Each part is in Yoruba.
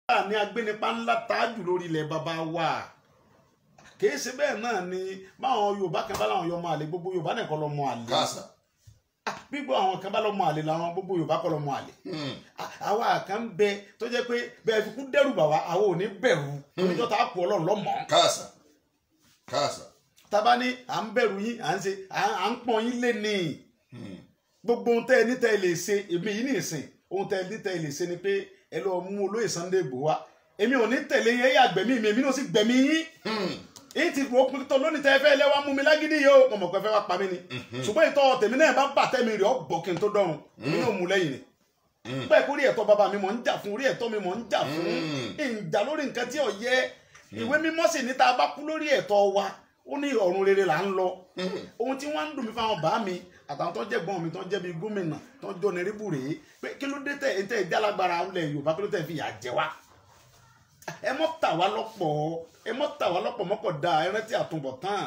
ní agbénipa ńlá tájù lórí ilẹ̀ bàbá wa kìí ṣe bẹ́ẹ̀ náà ni báwọn Yorùbá kan bá láwọn yọmọ àlè gbogbo Yorùbá náà kọ́ lọ́mọ àlè gbígbọ́ àwọn kan bá lọ́mọ àlè làwọn gbogbo Yorùbá kọ́ lọ́mọ àlè àwa kan bẹ tó jẹ́ pé bẹ́ẹ̀ fi kú dẹ́rù bà wá àwọn ò ní bẹ̀rù oníjọ́ tá a kú Ọlọ́run lọ́mọ. káàsà. tábà ní à ń bẹ̀rù yín à ń pọ́n yín lé ní gbogbo ohun tẹ́ ẹ ní tẹ́ ẹ lè ṣe èmi yìí nìsín ohun tẹ́ ẹ ní tẹ́ ẹ lè ṣe ni pé ẹ lọ mú olóyè Sunday Igboho wá èmi ò ní tẹ̀lé yẹn yà gbẹ̀mí mi èmi náà sì gbẹ̀mí yín èyí ti rò pé tó lónìí tẹ́ ẹ fẹ́ lẹ́wà mú mi lágídí yìí ó mọ̀ pé fẹ́ wá pa mí ni ṣùgbọ́n ìtọ́ tèmi náà bá bà tẹ́mi rẹ̀ ọ́ bọ̀ kí n tó dọ̀run èmi náà mú lẹ́yìn ni bẹ́ẹ̀ kó rí ẹ̀tọ́ bàbá mi mọ̀ ń jà fún rí ẹ̀tọ́ mi mọ̀ ń jà fún ìjà lórí nǹkan tí ò yẹ ìwé mímọ́ sì ní tá a bá kú lórí ẹ̀tọ́ wa ó ní ọ̀run rere là ń lọ ohun tí wọ́n ń dùn mí fáwọn bá mi àtàwọn tó jẹ́ gbọ́n mi tó jẹ́ bíi gómìnà tó jọ ní ríbù rèé pé kí ló dé tẹ̀ ẹ̀ jálágbára ilẹ̀ Yorùbá kí ló tẹ̀ fi yà jẹ wá ẹ mọ́ tà wá lọ́pọ̀ mọ́kọ̀ da ẹ rántí àtúbọ̀tán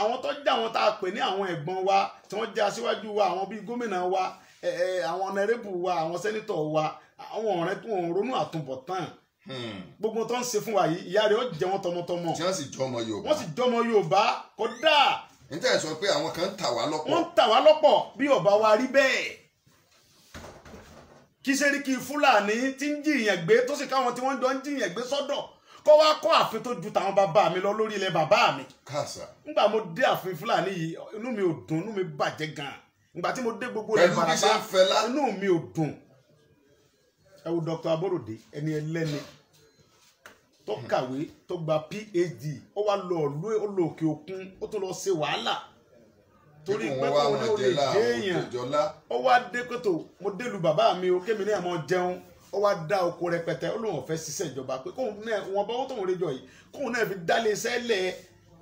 àwọn tó jẹ́ àwọn tá a pè ní àwọn ẹ̀gbọ́n wa tí wọ́n jẹ́ aṣíwájú wa àwọn bíi gómìnà wa àwọn ọ̀nàrẹ́bù wa àwọn sẹ́nitọ̀ wa àwọn ọ̀rẹ́ tó ń ronú àtúbọ̀tán gbogbo tó ń ṣe fún wa yìí ìyá rẹ̀ ó jẹ wọn tọmọtọmọ tí wọ́n sì jọ ọmọ Yorùbá wọ́n sì jọ ọmọ Yorùbá kódà níta ẹ̀ sọ pé àwọn kan ń tà wá lọ́pọ̀ wọ́n ń tà wá lọ́pọ̀ bí ọba wa rí bẹ́ẹ̀ kí Sẹ́ríkì Fúlàní tí ń jìyàn gbé tó sì káwọn tí wọ́n jọ ń jìyàn gbé sọ́dọ̀ kó wá kọ́ ààfin tó ju tàwọn bàbá mi lọ lórí ilẹ̀ bàbá mi. káàsà. nígbà mo dé ààfin Fúlàní yìí inú mi ò dùn inú mi bàjẹ́ gan-an nígbà tí mo dé gbogbo ilẹ̀ Ìbàràpá inú mi ò dùn. ẹ wo Dr. Aborode ẹni ẹlẹ́ni tó kàwé tó gba PhD ó wá lọ òkè òkun ó tó lọ ṣe wàhálà torí pé kó ní orí èèyàn ó wá dé kótó mo délu bàbá mi o kémi náà mọ jẹun ó wá dá oko rẹpẹtẹ ó lóun fẹ́ ṣiṣẹ́ ìjọba pé kóun náà wọn bá wọn tóun rẹjọ yìí kóun náà fi dálé iṣẹ́ lẹ̀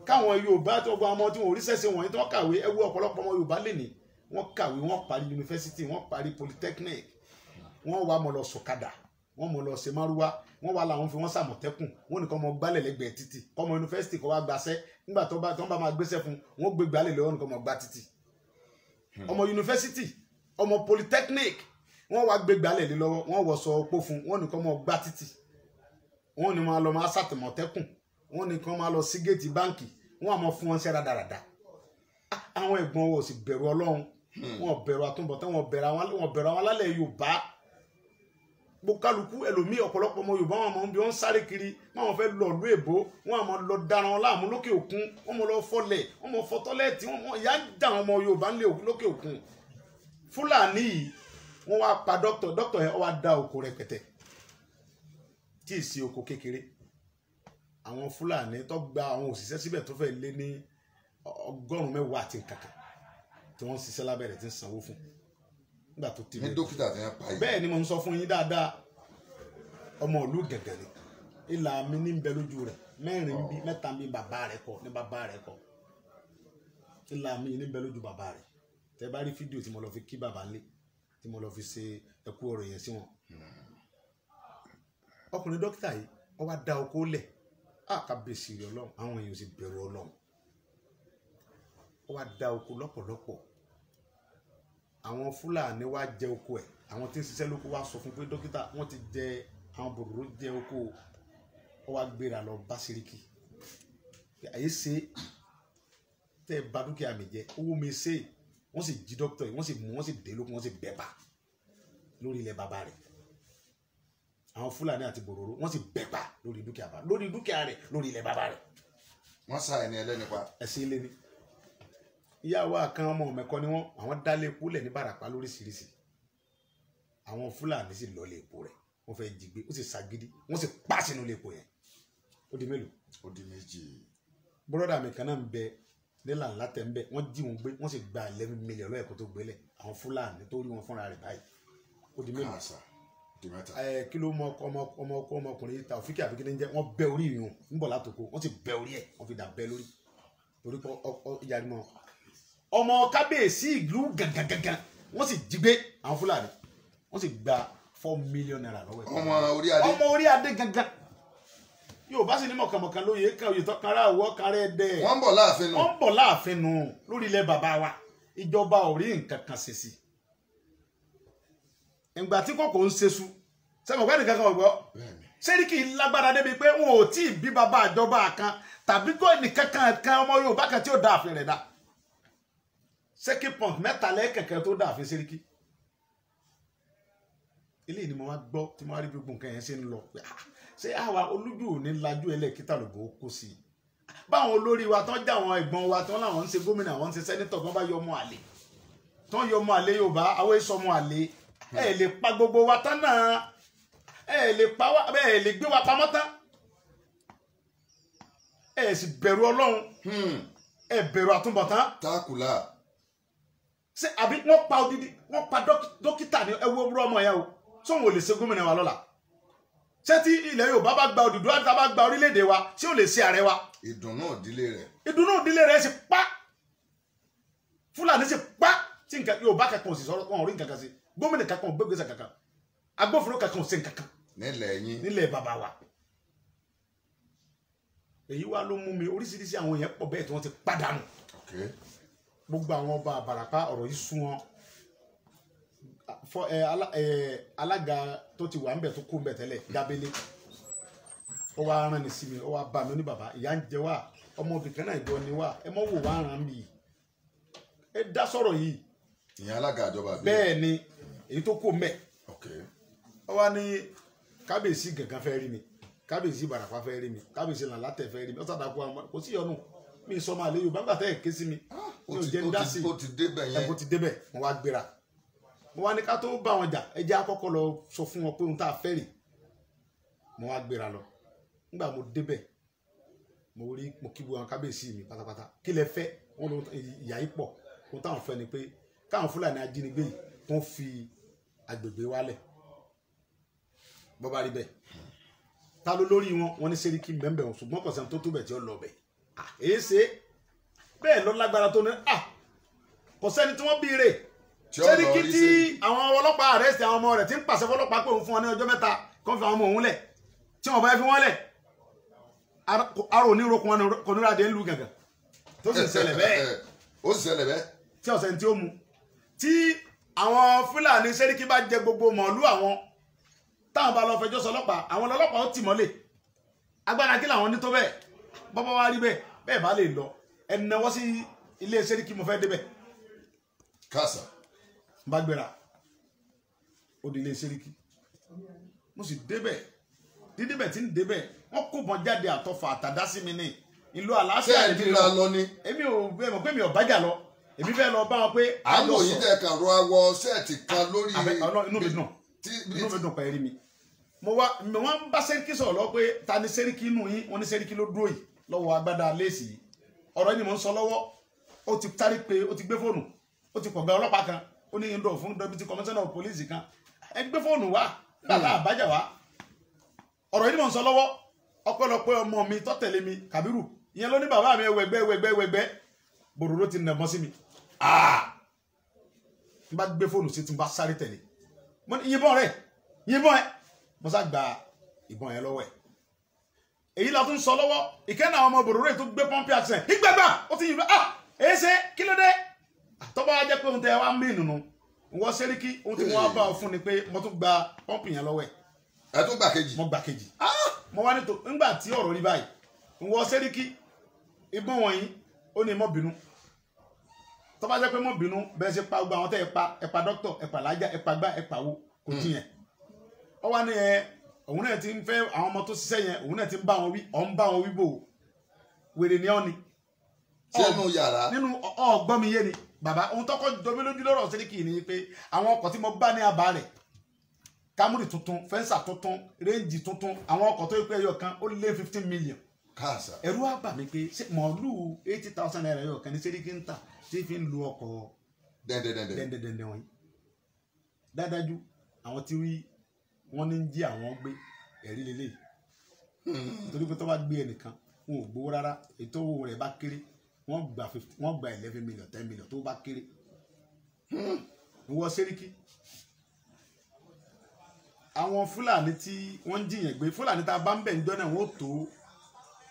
káwọn Yorùbá tó gba ọmọ tí wọn ò rí sẹ́sẹ́ wọ̀nyí tó kàwé ẹ wo ọ̀pọ̀lọpọ̀ ọmọ Yorùbá lè ní wọ́n kàwé wọ́n parí yunifásitì wọ́n parí polytechnic wọ́n wá mọ̀ lọ sọ̀kadà wọ́n mọ̀ lọ ṣe márúwá wọ́n wá làwọn fi wọ́n sàmọ̀tẹ́kùn wọ́n nìkan mọ̀ gbálẹ̀ lẹ́gbẹ̀ẹ́ títì kọ́mọ yunifásitì kọ́ wá gbaṣẹ́ nígbà tó bá máa gbéṣẹ́ fún wọ́n gbé gbálẹ̀ lọ́wọ́ nìkan mọ̀ gbá títì ọmọ yunifásitì ọmọ polytechnic wọ́n wá gbé gbálẹ̀ lé lọ́wọ́ wọ́n wọ̀ sọ opó fún wọ́n nìkan mọ̀ gbá títì wọ́n ní máa lọ máa sàtìmọ̀tẹ́kùn wọ́n nìkan máa lọ sí géètì báǹkì wọ́n àmọ́ fún wọn ṣẹ́ rádaràda àwọn ẹ̀gbọ́n wọn ò sì bẹ̀rù Ọlọ́run wọn bẹ̀rù àtúbọ̀tán wọn bẹ̀rù àwọn alálẹ̀ Yorùbá kálukú ẹlòmíì ọ̀pọ̀lọpọ̀ ọmọ Yorùbá wọn máa ń bí wọn sáré kiri wọn fẹ́ lọ ìlú èbó wọn àmọ́ lọ dára wọn láàmú lókè òkun wọn mọ lọ fọlẹ̀ wọn mọ fọtọ́lẹ́ẹ̀tì wọn mọ ìyá ń dà àwọn ọmọ Yorùbá lókè òkun Fúlàní yìí wọn wá pa dókítà yẹn wá dá oko rẹpẹtẹ tí ì sí oko kékeré àwọn Fúlàní tó gba àwọn òṣìṣẹ́ síbẹ̀ tó fẹ́ lé ní 110 àti kàkà tí wọ́n ń ṣiṣẹ́ lábẹ́rẹ́ tí ń sanwó fún nígbà tó ti ní dókítà tí wọ́n pa yìí. bẹ́ẹ̀ ni mo ń sọ fún yín dáadáa ọmọ ìlú gẹ̀gẹ̀ ni ìlà mi ní bẹ lójú rẹ̀ mẹ́rin bí mẹ́ta bí bàbá rẹ̀ kọ ní bàbá rẹ̀ kọ ìlà mi ní bẹ lójú bàbá rẹ̀ tẹ́ bá rí fídíò tí mo lọ fi kí bàbá lé tí mo lọ fi ṣe ẹkú ọ̀rọ̀ yẹn sí wọn. ọkùnrin dókítà yìí ó wá dá oko lẹ̀ kábíyèsí rẹ̀ Ọlọ́run àwọn èèyàn sì bẹ̀rù Ọlọ́run ó wá dá oko lọ́pọ̀lọpọ̀ àwọn Fúlàní wá jẹ oko ẹ̀ àwọn tí ń ṣiṣẹ́ lóko wá sọ fún pé dókítà wọ́n ti jẹ àwọn bòròró jẹ oko ó wá gbéra lọ bá Sẹ́ríkì àyè ṣe tẹ́ ẹ bà dúkìá mi jẹ́ owó mi ṣe wọ́n sì jí dókítà yìí wọ́n sì mú wọ́n sì dé lóko wọ́n sì bẹ̀ bá lórí ilẹ̀ bàbá rẹ̀ àwọn Fúlàní àti bòròró wọ́n sì bẹ̀ bá lórí dúkìá rẹ̀ lórí ilẹ̀ bàbá rẹ̀. wọ́n sá ẹni ẹlẹ́ni pa. ẹ̀sìn ilé ni ìyàwó àkàn ọmọ mẹ́kọ ni wọ́n àwọn dálé epo lẹ̀ ní Ìbàràpá lóríṣiríṣi àwọn Fúlàní sì lọ lé epo rẹ̀ wọ́n fẹ́ jí gbé ó sì ságídí wọ́n sì pa sínú ilé epo yẹn ó di mélòó. ó di méjì. bọ́dà mi kan náà ń bẹ nílà ńlá tẹ̀ ń bẹ wọ́n jí wọn gbé wọ́n sì gba 11 million lọ́yẹ̀kọ́ tó gbélé àwọn Fúlàní tó rí wọn fúnra rẹ̀ báyìí ó di mélòó. di mẹ́ta. kí ló ọmọkùnrin Taofiki àbí kí ni jẹ́ wọ́n bẹ orí ìyún ńbọ̀ látòkó wọ́n sì bẹ orí ẹ̀ wọ́n fi dà bẹ lórí torí pé ìyàrí mọ́ ọmọ kábíyèsí ìlú gangan wọ́n sì jí gbé àwọn Fúlàní wọ́n sì gba 4 million naira lọ́wọ́ ẹ̀. ọmọ orí adé gangan Yorùbá sì ní mọ̀kànmọ̀kàn lóye kan òye tọkàn ara àwọ̀ kan rẹ̀ dẹ̀. wọ́n ń bọ̀ láàfin nù. wọ́n ń bọ̀ láàfin nù lórí ilẹ̀ bàbá wa ìjọba ò rí nǹkan kan ṣe sí. ìgbà tí kòkó ń ṣe su sẹ́mi ọ̀gbẹ́ni kankan ọ̀gbọ́ Sẹ́ríkì lágbára débi pé wọn ò tí ì bí bàbá àjọba kan tàbí kó nìkan kan ọmọ Yorùbá kan tí ó dá àfin rẹ̀ dá second point mẹ́ta lẹ́ẹ̀kẹ̀kẹ́ tó dá àfin Sẹ́ríkì. Eléyìí ni mo wá gbọ́ tí mo wá rí gbogbo nǹkan yẹn ṣe ń lọ pé ṣé àwa olójú ò ní lajú ẹlẹ́ẹ̀kítà lògbò ó kó sí i. Báwọn olórí wa tán já àwọn ẹ̀gbọ́n wa tán láwọn ń ṣe gómìnà àwọn ń ṣe sẹ́nítọ̀ tán bá yọ ọmọ àlè tán yọ ọmọ àlè Yorùbá àwọn èso ọmọ àlè ẹ lè pa gbogbo wa tán náà ẹ lè pa wá ẹ lè gbé wa pamọ́ tán ẹ sì bẹ̀rù Ọlọ́run ẹ bẹ̀rù àtúbọ̀tán. Tákùlà. Ṣé àbí wọ́n pa odidi wọ́n pa dókítà ní ẹwọ́ owó ọmọ yẹn o sóhun ò lè ṣe gómìnà wa lọ́la. Ṣé tí ilẹ̀ Yorùbá bá gba Odùduwà àti bá gba orílẹ̀-èdè wa ṣé ò lè ṣe ààrẹ wa. Ìdùnnú ìdílé rẹ̀. Ìdùnnú ìdílé rẹ̀ sì pa Fúlàní sì pa tí nǹkan Yorùbá kankan ò sì sọ̀rọ̀ wọn ò rí nǹkan kan sí gómìnà kankan ò gbégbèsè kankan agbófinró kankan ò ṣe nǹkan kan. Nílẹ̀ yín. Nílẹ̀ bàbá wa. Èyí wá ló mú mi oríṣiríṣi àwọn èèyàn pọ̀ bẹ́ẹ̀ tí wọ́n ti pàdánù. Gbogbo àwọn ọba àbàràpá ọ̀rọ̀ yìí sún wọn. Alága tó ti wà ń bẹ̀ tó kó ń bẹ̀ tẹ́lẹ̀ Jábélé ó wá rán ni sí mi ó wá bá mi ní bàbá ìyá ń jẹ wá ọmọbìnrin náà ìjọ ni wá ẹ mọ́ wò wá ràn mí ẹ dá sọ̀rọ̀ yìí. Ìyẹn alága ìjọba àbí. Bẹ́ẹ̀ ni èyí tó kó mẹ́ ó wá ní kábíyèsí gàngán fẹ́ rí mi kábíyèsí Ìbàràpá fẹ́ rí mi kábíyèsí Làlátẹ̀ fẹ́ rí mi ó sàdàkú àwọn kò sí ọ̀nù mi sọ máa lé Yorùbá gbàtẹ́ ẹ̀ ké sí mi mi ò jẹ́ ń dá sí i bó ti débẹ̀ mo wá gbéra mo wá ní ká tó bá wọn jà ẹ jẹ́ àkọ́kọ́ lọ sọ fún wọn pé ohun tá a fẹ́ rè mo wá gbéra lọ nígbà mo débẹ̀ mo rí mo kí wọn kábíyèsí mi pátápátá kí lẹ fẹ́ wọn lọ ìyá yìí pọ̀ ohun táwọn fẹ́ ni pé káwọn Fúlàní ajínigbé yìí tó ń fi agbègbè wálẹ̀ bọ́ bá rí bẹ́ẹ̀ ta ló lórí wọn ní Sẹ́ríkì mbẹ́mbẹ́ wọn ṣùgbọ́n kọ̀sán tó tó bẹ̀ tí ó lọ bẹ̀ èé ṣe bẹ́ẹ̀ lọ lágbára tó ní kọ̀sẹ́ni tí wọ́n bí rè Sẹ́ríkì tí àwọn ọlọ́pàá arrest àwọn ọmọ rẹ̀ tí ń pàṣẹ fọlọ́pàá pé òun fún wọn ní ọjọ́ mẹ́ta kó fi àwọn ọmọ òun lẹ̀ tí wọ́n bá fi wọ́n lẹ̀ arò onírokun wọn kò ní radé ń lu gàngàn tó sì ṣẹlẹ̀ bẹ́ẹ̀ ó sì ṣẹlẹ̀ bẹ́ẹ̀ tí ọ̀sẹ̀ tí ó mu tí àwọn Fúlàní Sẹ́ríkì bá jẹ gbogbo mọ̀ọ́lú àwọn táwọn bá lọ fẹjọ́ sọ ọlọ́pàá àwọn ọlọ́pàá ó tì mọ́lé agbára kí làwọn ní tó bẹ́ẹ̀ bọ́bá wá rí bẹ́ẹ̀ bá lè lọ ẹni náwó sí ilé Sẹ́ríkì mo fẹ́ débẹ̀ kásá bá gbéra ó di ilé Sẹ́ríkì mo sì débẹ̀ dídébẹ̀ tí ń débẹ̀ wọ́n kó bọ́n jáde àtọ́fà àtàdá sí mi ní ìlú àlàáfíà èmi ò bẹ́ẹ̀ mọ̀ pé mi ò bájà lọ èmi fẹ́ lọ bá wọn pé àwọn òyìn tẹ̀ kàn rọ awọ sẹ́ẹ̀tì kan lórí inú mi dùn pẹ̀lú mi wọ́n bá Sẹ́ríkì sọ̀rọ̀ lọ pé ta ni Sẹ́ríkì inú yín wọ́n ní Sẹ́ríkì ló dúró yìí lọ́wọ́ agbádá léèsì yìí ọ̀rọ̀ yìí ni mò ń sọ lọ́wọ́ ó ti tarí pé ó ti gbé fóònù ó ti pọ̀gbẹ́ ọlọ́pàá kan ó ní indọ̀ fún deputy commissioner of police kan ẹ gbé fóònù wá bàbá àbájá wá ọ̀rọ̀ yìí ni mò ń sọ lọ́wọ́ ọpẹ́lọpẹ́ ọmọ mi tọ́tẹ̀lé mi Kàbírù ìyẹn ló ní bàbá mi ẹwẹ̀gbẹ́ bòròró ti nàbọ́n sí mi n bá gbé fóònù sí ti bá sáré tẹ̀lé yìnbọn ẹ mo sá gba ìbọn yẹn lọ́wọ́ ẹ̀ èyí la tún sọ lọ́wọ́ ìkẹ́ni àwọn ọmọ bòròró tó gbé pọ́ńpì àtisẹ̀ ìgbàgbà ó ti yìnbọn èéṣe kí ló dé tọ́ba wa jẹ́ pé ohun tẹ wá mí nùnú wọ́n Sẹ́ríkì ohun tí wọ́n bá ọ fún ni pé mo tún gba pọ́ńpì yẹn lọ́wọ́ ẹ̀ ẹ tún gbà kejì mo gbà kejì mo wá nítorí nígbà tí ọ̀rọ̀ rí báyìí wọ́n Sẹ́ríkì ìbọn wọ̀nyí ó ní mọ́ bínú tọ́ba jẹ́ pé mọ́ bínú bẹ́ẹ̀ ṣe pa gbogbo àwọn tẹ́ ẹ pa dókítọ̀ ẹ pa lájà ẹ pa gbá ẹ pa wo kò jiyàn ọ wá ní òun náà ti ń fẹ́ àwọn ọmọ tó ṣiṣẹ́ yẹn òun náà ti ń bá wọn wí ọ̀ ń bá wọn wí bò wèrè ni ọ́ ni. sínú yàrá nínú ọgbọ́n mi yé ni bàbá ohun tọkọ jọmí lójú lọ́rọ̀ Sẹ́ríkì ni pé àwọn ọkọ̀ tí mo bá ní àbá rẹ̀ Camry tuntun fẹ́ǹsà tuntun Range tuntun àwọn ọkọ̀ tó yẹ pé ẹyọ kan ó lé 15 million. káàsà ẹ̀rù á bà mí pé mọ̀ọ́lù 80,000 naira ẹyọ kan ní Sẹ́ríkì ń tà tí fi ń lu ọkọ̀ dẹ́ndẹ́dẹ́ndẹ́ wọ̀nyí. dáadájú àwọn tí wọ́n ní jí àwọn gbé ẹ̀rí lélẹ̀ nítorí pé tó bá gbé ẹnìkan wọn ò gbowó rárá ètò owó rẹ̀ bá kéré wọ́n gba 11 million 10 million tó bá kéré. ìwọ Sẹ́ríkì àwọn Fúlàní tí wọ́n ń jiyàn gbé Fúlàní tá a bá ń bẹ̀ ń jọ́ náà wọ́n tó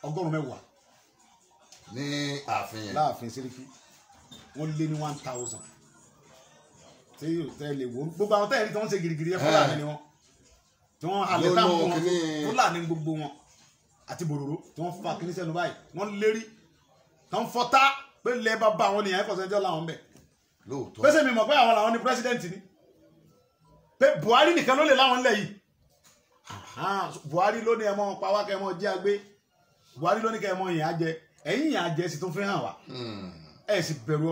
110 ní ààfin yẹn láàfin Sẹ́ríkì wọ́n lé ní 1000 tí yóò tẹ́ lè wò gbogbo àwọn tẹ́ẹ̀rí tí wọ́n ṣe gírígírí ẹ̀ Fúlàní ni wọ́n tí tí wọ́n halẹ̀ táwọn wọn Fúlàní gbogbo wọn àti bòròró tí wọ́n fa kíní sẹ́nu báyìí wọ́n lérí tí wọ́n fọ́tá pé ilẹ̀ bá bá àwọn nìyẹn ẹ̀kọ́ sẹ́jọ́ làwọn bẹ̀. pèsè mi mọ̀ pé àwọn làwọn ní president ni pé Buhari nìkan ló lè láwọn ńlẹ̀ yìí Buhari ló ní ẹ mọ́ pa wá kẹ́ ẹ mọ́ jí agbé Buhari ló ní kẹ́ ẹ mọ́ yìn á jẹ ẹ̀yìn yìn á jẹ sì tún fi hàn wá ẹ̀ sì bẹ̀rù